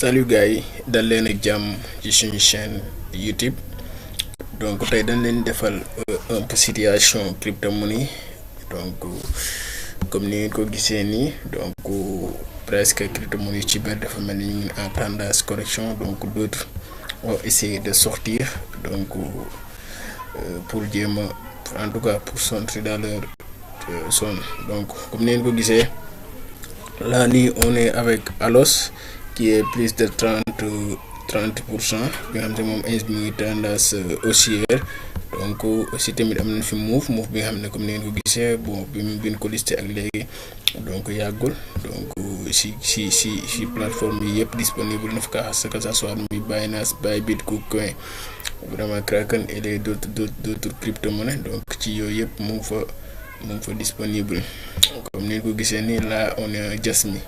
Salut gars yi dal leen ak jàmm ci suñu chaîne YouTube donc tey dañ leen defal un peu situation crypto-monnaie donc comme ni ngeen ko gisee nii donc presque crypto-monnaie ci biir dafa mel ni ñu ngi en tendance correction donc d'autres ont essayé de sortir donc pour jéem a en tout cas pour sortir dans leur zone donc comme ni ngeen ko gisee là nii on est avec Alos qui est plus de 30%, bi nga xam ne moom ins bi muy tendance haussière donc aussi tamit am nañ fi move bi nga xam ne comme ni ngeen ko gisee bon bi mu bin ko listé ak léegi donc yàggul donc si plateforme yi yëpp disponible na fa que ça soit muy Binance Bybit KuCoin vraiment Kraken et les d'autres crypto-monnaies donc ci yooyu yëpp mu ngi fa disponible comme ni ngeen ko gisee nii là on est Jasmy